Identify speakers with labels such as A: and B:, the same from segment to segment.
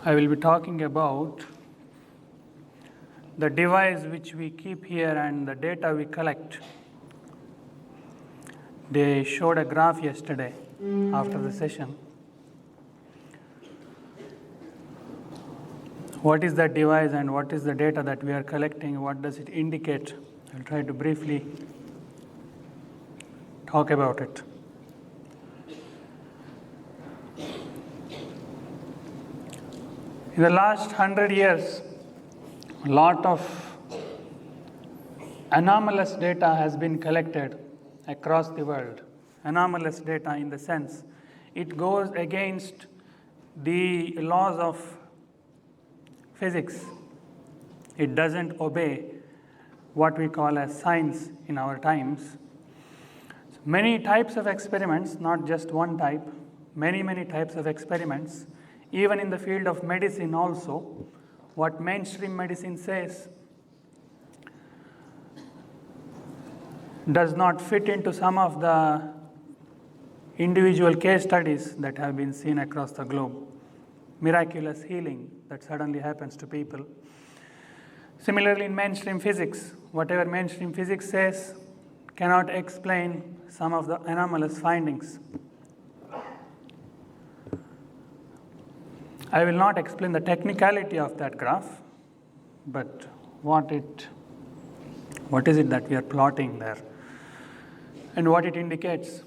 A: I will be talking about the device which we keep here and the data we collect. They showed a graph yesterday after the session. What is that device and what is the data that we are collecting? What does it indicate? I'll try to briefly talk about it. In the last 100 years, a lot of anomalous data has been collected across the world. Anomalous data in the sense it goes against the laws of physics. It doesn't obey what we call as science in our times. So many types of experiments, not just one type, many types of experiments. Even in the field of medicine also, what mainstream medicine says does not fit into some of the individual case studies that have been seen across the globe. Miraculous healing that suddenly happens to people. Similarly, in mainstream physics, whatever mainstream physics says cannot explain some of the anomalous findings. I will not explain the technicality of that graph, but what is it that we are plotting there and what it indicates.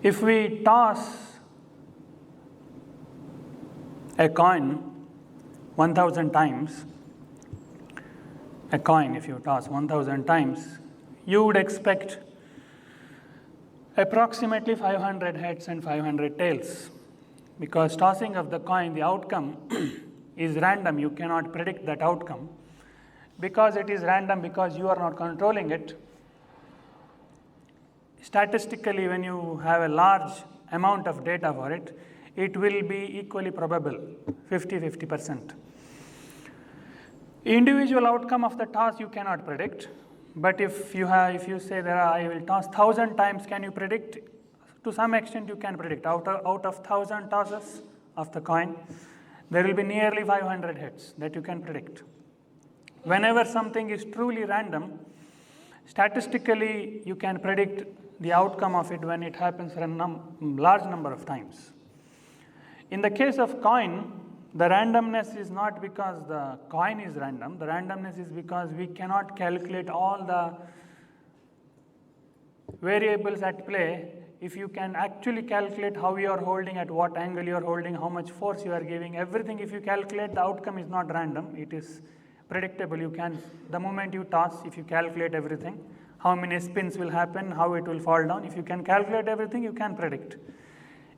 A: If we toss a coin 1,000 times, a coin if you toss 1,000 times, you would expect approximately 500 heads and 500 tails. Because tossing of the coin, the outcome is random. You cannot predict that outcome. Because it is random, because you are not controlling it, statistically, when you have a large amount of data for it, it will be equally probable, 50%. Individual outcome of the toss you cannot predict. But if you say I will toss 1,000 times, can you predict? To some extent you can predict. Out of 1,000 tosses of the coin, there will be nearly 500 heads that you can predict. Whenever something is truly random, statistically you can predict the outcome of it when it happens for a large number of times. In the case of coin, the randomness is not because the coin is random. The randomness is because we cannot calculate all the variables at play. If you can actually calculate how you are holding, at what angle you are holding, how much force you are giving, everything, if you calculate, the outcome is not random. It is predictable. You can, the moment you toss, if you calculate everything, how many spins will happen, how it will fall down, if you can calculate everything, you can predict.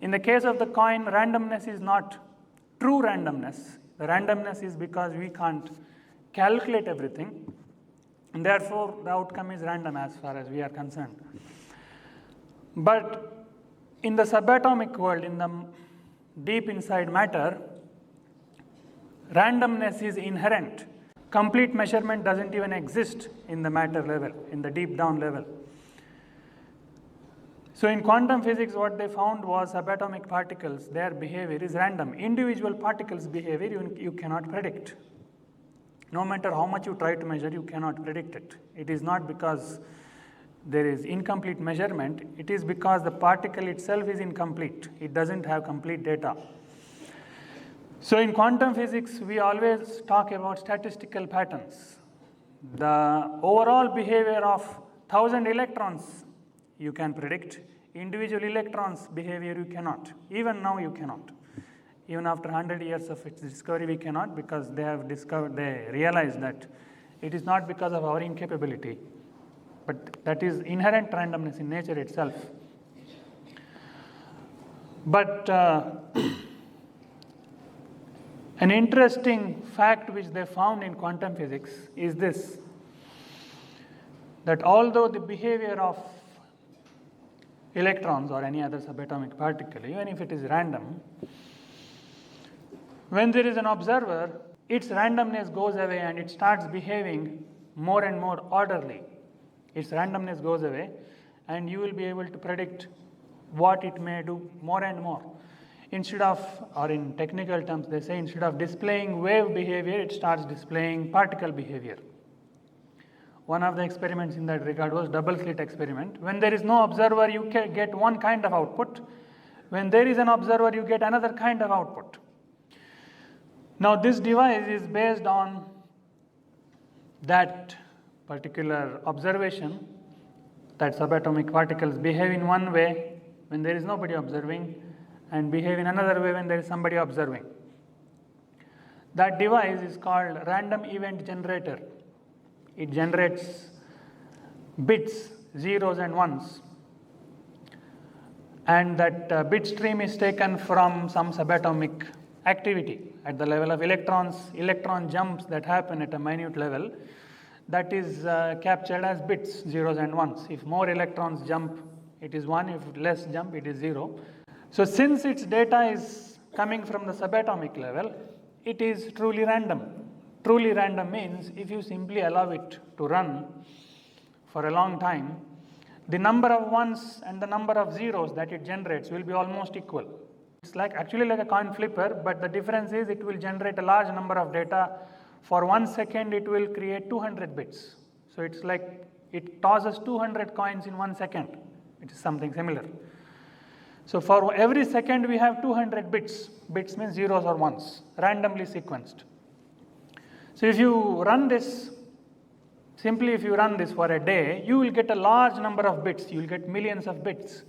A: In the case of the coin, randomness is not true randomness. The randomness is because we can't calculate everything, and therefore the outcome is random as far as we are concerned. But in the subatomic world, in the deep inside matter, randomness is inherent. Complete measurement doesn't even exist in the matter level, in the deep down level. So in quantum physics, what they found was subatomic particles, their behavior is random. Individual particles' behavior you cannot predict. No matter how much you try to measure, you cannot predict it. It is not because there is incomplete measurement, it is because the particle itself is incomplete. It doesn't have complete data. So in quantum physics, we always talk about statistical patterns. The overall behavior of 1,000 electrons you can predict. Individual electrons' behavior you cannot. Even now you cannot. Even after 100 years of its discovery, we cannot, because they realized that it is not because of our incapability, but that is inherent randomness in nature itself. But an interesting fact which they found in quantum physics is this, that although the behavior of electrons or any other subatomic particle, even if it is random, when there is an observer, its randomness goes away and it starts behaving more and more orderly. Its randomness goes away and you will be able to predict what it may do more and more. instead of, or in technical terms they say, instead of displaying wave behavior, it starts displaying particle behavior. One of the experiments in that regard was double slit experiment. When there is no observer, you can get one kind of output. When there is an observer, you get another kind of output. Now this device is based on that particular observation, that subatomic particles behave in one way when there is nobody observing and behave in another way when there is somebody observing. That device is called random event generator. It generates bits, zeros and ones, and that bit stream is taken from some subatomic activity at the level of electrons, electron jumps that happen at a minute level, that is captured as bits, zeros and ones. If more electrons jump, it is 1, if less jump, it is 0. So since its data is coming from the subatomic level, it is truly random. Truly random means if you simply allow it to run for a long time, the number of ones and the number of zeros that it generates will be almost equal. It's actually like a coin flipper, but the difference is it will generate a large number of data. For 1 second, it will create 200 bits. So it's like it tosses 200 coins in 1 second. It is something similar. So for every second, we have 200 bits. Bits means zeros or ones, randomly sequenced. So if you run this, simply if you run this for a day, you will get a large number of bits. You will get millions of bits.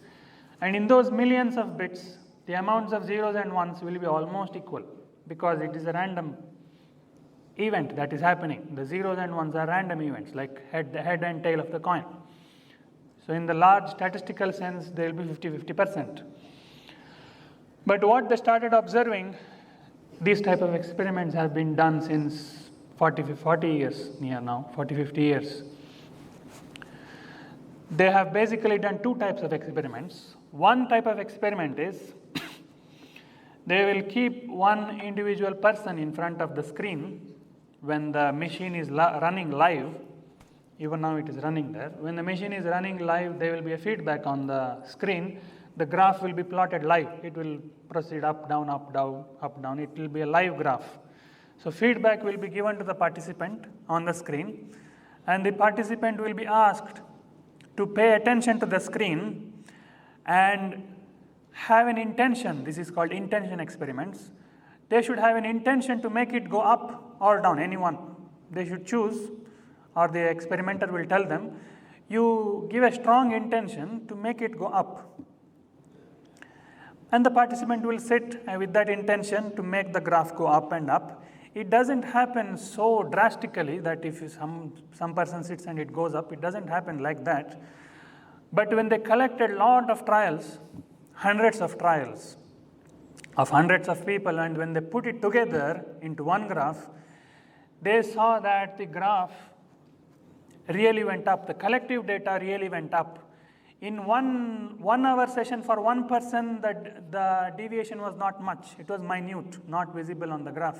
A: And in those millions of bits, the amounts of zeros and ones will be almost equal because it is a random event that is happening. The zeros and ones are random events, like the head and tail of the coin. So in the large statistical sense, there will be 50-50%. But what they started observing, these type of experiments have been done since 40 years near now, 40-50 years. They have basically done two types of experiments. One type of experiment is they will keep one individual person in front of the screen when the machine is running live. Even now it is running there. When the machine is running live, there will be a feedback on the screen. The graph will be plotted live. It will proceed up, down, up, down, up, down. It will be a live graph. So feedback will be given to the participant on the screen, and the participant will be asked to pay attention to the screen and have an intention. This is called intention experiments. They should have an intention to make it go up or down, anyone. They should choose, or the experimenter will tell them, you give a strong intention to make it go up. And the participant will sit with that intention to make the graph go up and up. It doesn't happen so drastically that if some person sits and it goes up, it doesn't happen like that. But when they collected a lot of trials, hundreds of trials of hundreds of people, and when they put it together into one graph, they saw that the graph really went up. The collective data really went up. In one hour session for one person, the deviation was not much. It was minute, not visible on the graph.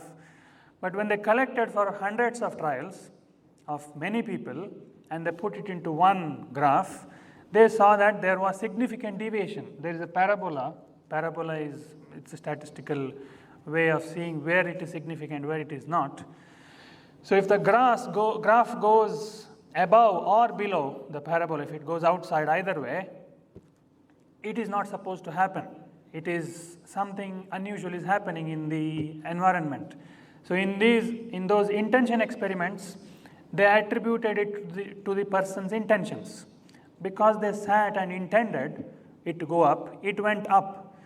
A: But when they collected for hundreds of trials of many people and they put it into one graph, they saw that there was significant deviation. There is a parabola. Parabola it's a statistical way of seeing where it is significant, where it is not. So if the graph goes above or below the parabola, if it goes outside, either way, it is not supposed to happen. It is something unusual is happening in the environment. So in those intention experiments, they attributed it to the person's intentions. Because they sat and intended it to go up, it went up.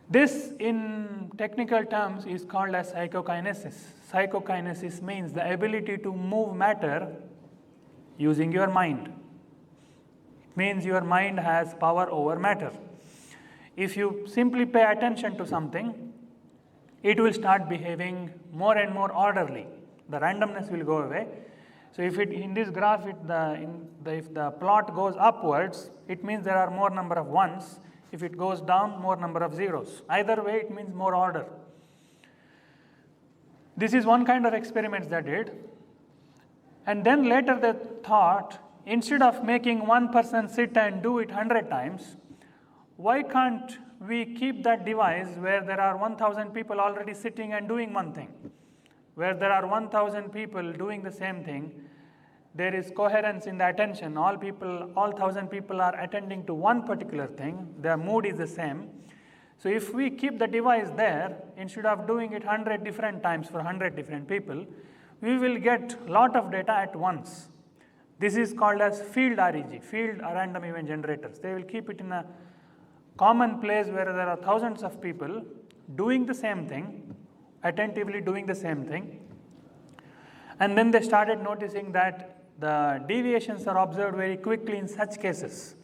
A: This, in technical terms, is called as psychokinesis. Psychokinesis means the ability to move matter using your mind. It means your mind has power over matter. If you simply pay attention to something, it will start behaving more and more orderly. The randomness will go away. So if in this graph, if the plot goes upwards, it means there are more number of ones. If it goes down, more number of zeros. Either way, it means more order. This is one kind of experiments they did. And then later they thought, instead of making one person sit and do it 100 times, why can't we keep that device where there are 1000 people already sitting and doing one thing, where there are 1000 people doing the same thing, there is coherence in the attention, all 1000 people are attending to one particular thing, their mood is the same. So if we keep the device there, instead of doing it 100 different times for 100 different people, we will get lot of data at once. This is called as field REG, field random event generators. They will keep it in a common place where there are thousands of people doing the same thing, attentively doing the same thing. And then they started noticing that the deviations are observed very quickly in such cases.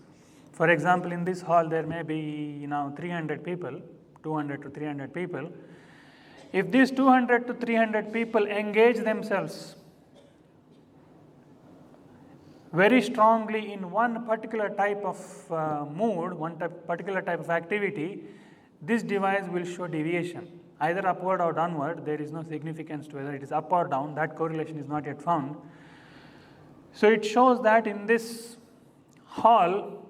A: For example, in this hall there may be 300 people, 200 to 300 people. If these 200 to 300 people engage themselves very strongly in one particular type of mood, particular type of activity, this device will show deviation, either upward or downward. There is no significance to whether it is up or down, that correlation is not yet found. So it shows that in this hall,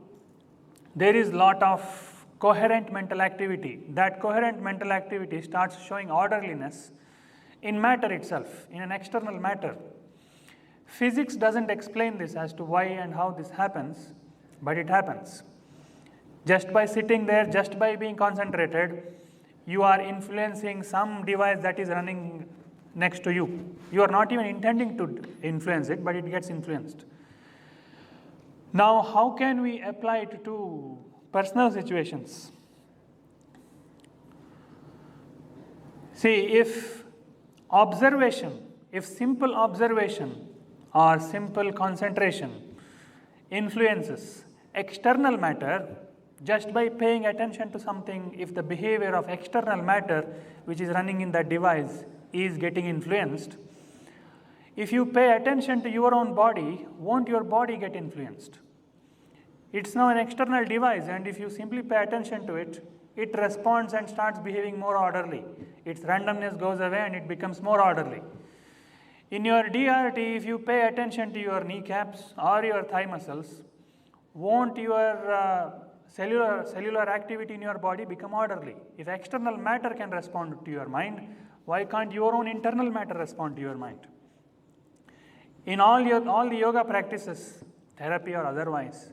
A: there is lot of coherent mental activity. That coherent mental activity starts showing orderliness in matter itself, in an external matter. Physics doesn't explain this as to why and how this happens, but it happens. Just by sitting there, just by being concentrated, you are influencing some device that is running next to you. You are not even intending to influence it, but it gets influenced. Now, how can we apply it to personal situations? See, if simple observation or simple concentration influences external matter, just by paying attention to something, if the behavior of external matter which is running in that device is getting influenced, if you pay attention to your own body, won't your body get influenced? It's now an external device, and if you simply pay attention to it, it responds and starts behaving more orderly. Its randomness goes away and it becomes more orderly. In your DRT, if you pay attention to your kneecaps or your thigh muscles, won't your cellular activity in your body become orderly? If external matter can respond to your mind, why can't your own internal matter respond to your mind? In all the yoga practices, therapy or otherwise,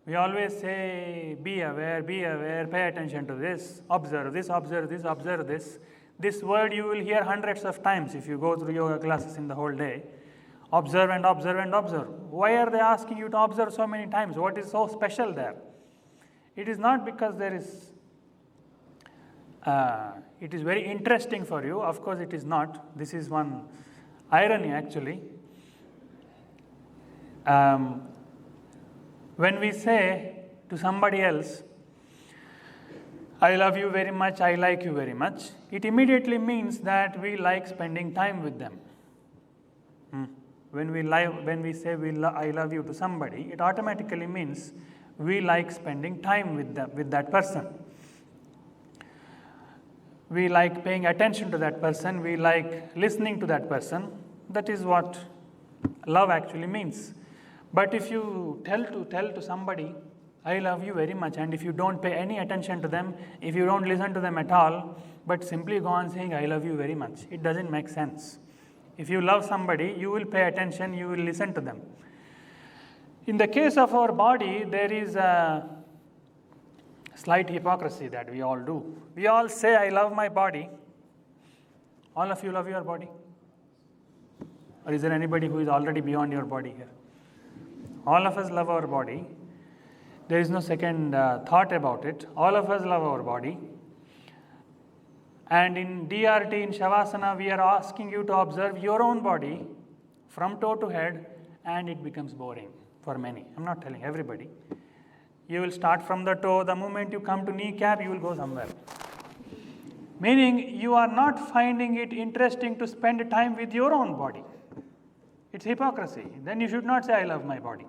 A: we always say, be aware, pay attention to this, observe this, observe this, observe this. This word you will hear hundreds of times if you go through yoga classes in the whole day. Observe and observe and observe. Why are they asking you to observe so many times? What is so special there? It is not because there is, it is very interesting for you. Of course it is not. This is one irony actually. When we say to somebody else, I love you very much, I like you very much, it immediately means that we like spending time with them. When we say I love you to somebody, it automatically means we like spending time with that person. We like paying attention to that person, we like listening to that person. That is what love actually means. But if you tell to somebody, I love you very much, and if you don't pay any attention to them, if you don't listen to them at all, but simply go on saying I love you very much, it doesn't make sense. If you love somebody, you will pay attention, you will listen to them. In the case of our body, there is a slight hypocrisy that we all do. We all say I love my body. All of you love your body? Or is there anybody who is already beyond your body here? All of us love our body. There is no second thought about it. All of us love our body. And in DRT, in Shavasana, we are asking you to observe your own body from toe to head, and it becomes boring for many. I'm not telling everybody. You will start from the toe. The moment you come to kneecap, you will go somewhere. Meaning, you are not finding it interesting to spend time with your own body. It's hypocrisy. Then you should not say, I love my body.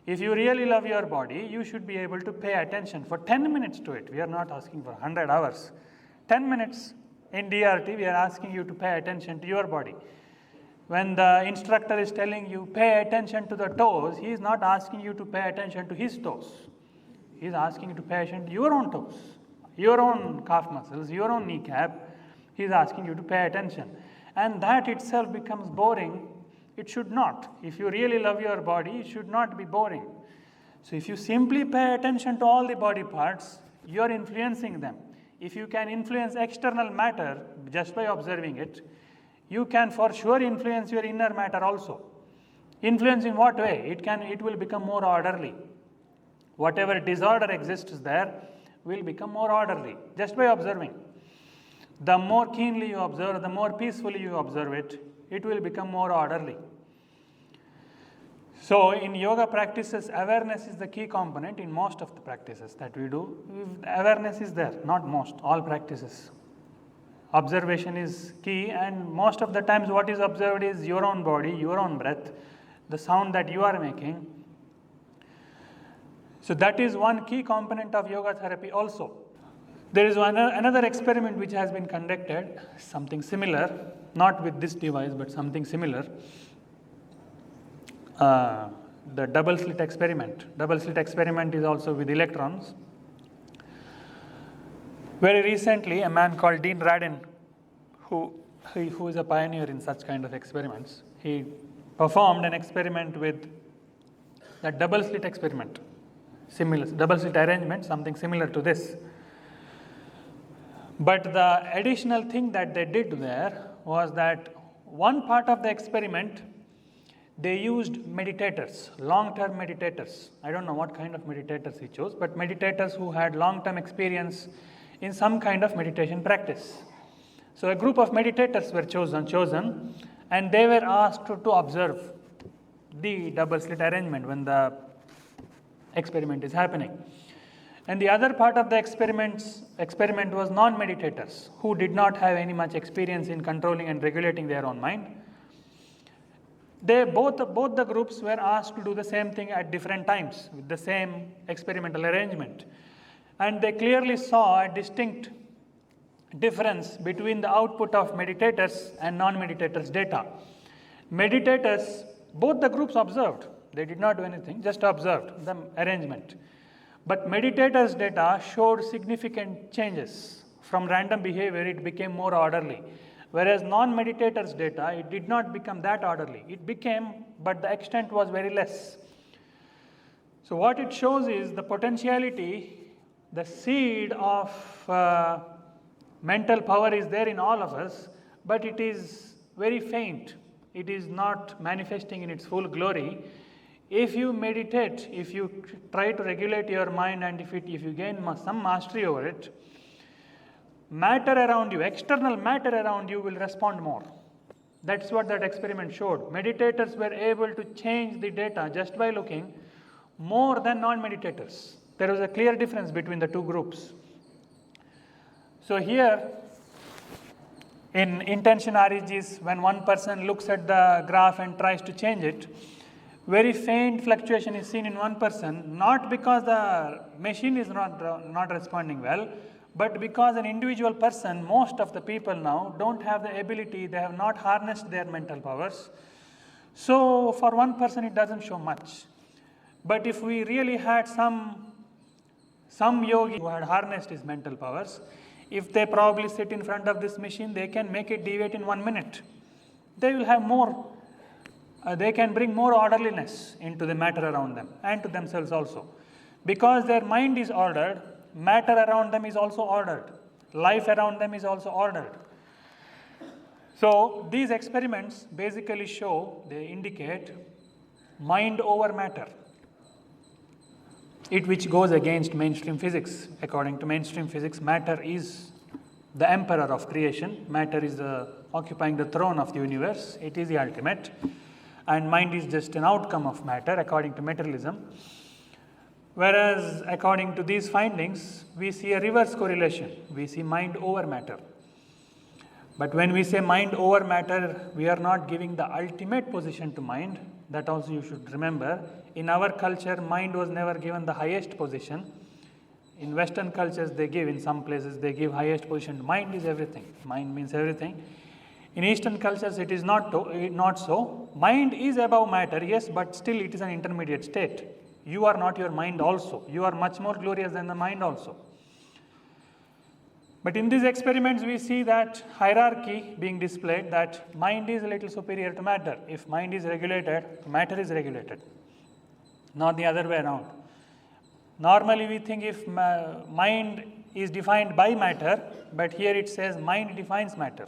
A: If you really love your body, you should be able to pay attention for 10 minutes to it. We are not asking for 100 hours. 10 minutes in DRT, we are asking you to pay attention to your body. When the instructor is telling you pay attention to the toes, he is not asking you to pay attention to his toes. He is asking you to pay attention to your own toes. your own calf muscles, your own kneecap. He is asking you to pay attention. And that itself becomes boring. It should not. If you really love your body, it should not be boring. So if you simply pay attention to all the body parts, you are influencing them. If you can influence external matter just by observing it, you can for sure influence your inner matter also. Influence in what way? It will become more orderly. Whatever disorder exists there will become more orderly just by observing. The more keenly you observe, the more peacefully you observe it, it will become more orderly. So in yoga practices, awareness is the key component in most of the practices that we do. Awareness is there, not most, all practices. Observation is key, and most of the times what is observed is your own body, your own breath, the sound that you are making. So that is one key component of yoga therapy also. There is another experiment which has been conducted, something similar, not with this device but something similar. The double slit experiment. Double slit experiment is also with electrons. Very recently, a man called Dean Radin, who is a pioneer in such kind of experiments, he performed an experiment with the double slit experiment. Similar double slit arrangement, something similar to this. But the additional thing that they did there was that one part of the experiment, they used meditators, long-term meditators. I don't know what kind of meditators he chose, but meditators who had long-term experience in some kind of meditation practice. So a group of meditators were chosen, and they were asked to observe the double slit arrangement when the experiment is happening. And the other part of the experiment was non-meditators who did not have any much experience in controlling and regulating their own mind. They both the groups were asked to do the same thing at different times with the same experimental arrangement, and they clearly saw a distinct difference between the output of meditators and non-meditators data. Meditators, both the groups observed. They did not do anything, just observed the arrangement. But meditators' data showed significant changes. From random behavior, it became more orderly. Whereas non-meditators' data, it did not become that orderly. It became, but the extent was very less. So what it shows is the potentiality, the seed of mental power is there in all of us, but it is very faint. It is not manifesting in its full glory. If you meditate, if you try to regulate your mind, and if you gain some mastery over it, matter around you, external matter around you will respond more. That's what that experiment showed. Meditators were able to change the data just by looking more than non-meditators. There was a clear difference between the two groups. So here, in intention REGs, when one person looks at the graph and tries to change it, very faint fluctuation is seen in one person, not because the machine is not responding well, but because an individual person, most of the people now don't have the ability, they have not harnessed their mental powers. So for one person it doesn't show much. But if we really had some yogi who had harnessed his mental powers, if they probably sit in front of this machine, they can make it deviate in 1 minute. They will have more, they can bring more orderliness into the matter around them and to themselves also. Because their mind is ordered, matter around them is also ordered. Life around them is also ordered. So these experiments basically show, they indicate mind over matter. It which goes against mainstream physics. According to mainstream physics, matter is the emperor of creation. Matter is occupying the throne of the universe. It is the ultimate. And mind is just an outcome of matter according to materialism. Whereas according to these findings, we see a reverse correlation. We see mind over matter. But when we say mind over matter, we are not giving the ultimate position to mind. That also you should remember. In our culture, mind was never given the highest position. In Western cultures, they give, in some places, they give highest position. Mind is everything. Mind means everything. In Eastern cultures, it is not so. Mind is above matter, yes, but still it is an intermediate state. You are not your mind also. You are much more glorious than the mind also. But in these experiments, we see that hierarchy being displayed, that mind is a little superior to matter. If mind is regulated, matter is regulated, not the other way around. Normally, we think if mind is defined by matter, but here it says mind defines matter.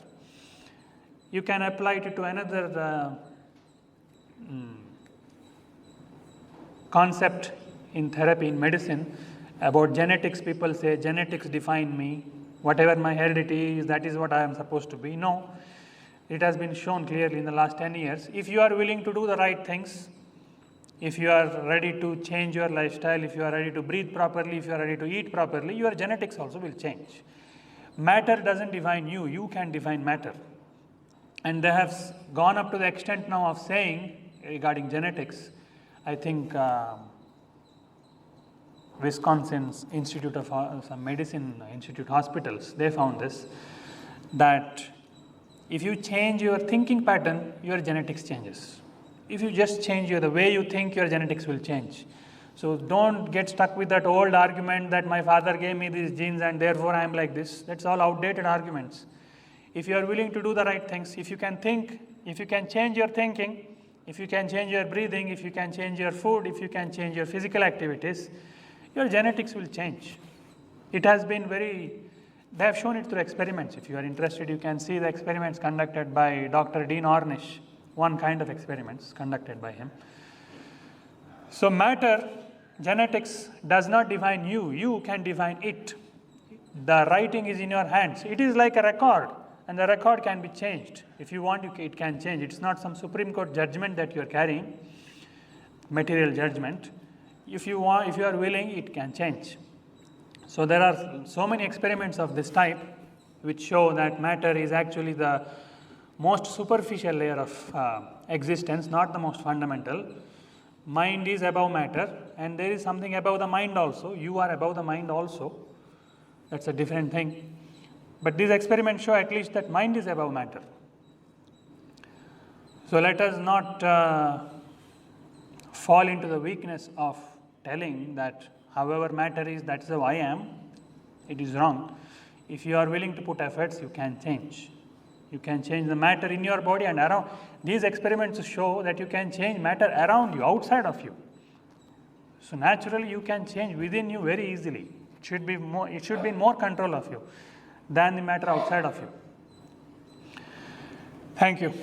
A: You can apply it to another concept in therapy, in medicine, about genetics. People say genetics define me. Whatever my heredity is, that is what I am supposed to be. No, it has been shown clearly in the last 10 years. If you are willing to do the right things, if you are ready to change your lifestyle, if you are ready to breathe properly, if you are ready to eat properly, your genetics also will change. Matter doesn't define you, you can define matter. And they have gone up to the extent now of saying, regarding genetics, I think Wisconsin's Institute of some Medicine Institute hospitals, they found this, that if you change your thinking pattern, your genetics changes. If you just change the way you think, your genetics will change. So don't get stuck with that old argument that my father gave me these genes and therefore I am like this. That's all outdated arguments. If you are willing to do the right things, if you can think, if you can change your thinking, if you can change your breathing, if you can change your food, if you can change your physical activities, your genetics will change. It has been they have shown it through experiments. If you are interested, you can see the experiments conducted by Dr. Dean Ornish, one kind of experiments conducted by him. So matter, genetics does not define you, you can define it. The writing is in your hands. It is like a record, and the record can be changed. If you want, it can change. It's not some Supreme Court judgment that you are carrying, material judgment. If you are willing, it can change. So there are so many experiments of this type which show that matter is actually the most superficial layer of existence, not the most fundamental. Mind is above matter, and there is something above the mind also. You are above the mind also. That's a different thing. But these experiments show at least that mind is above matter. So let us not fall into the weakness of telling that however matter is, that is how I am. It is wrong. If you are willing to put efforts, you can change. You can change the matter in your body and around. These experiments show that you can change matter around you, outside of you. So naturally, you can change within you very easily. It should be in more control of you than the matter outside of you. Thank you.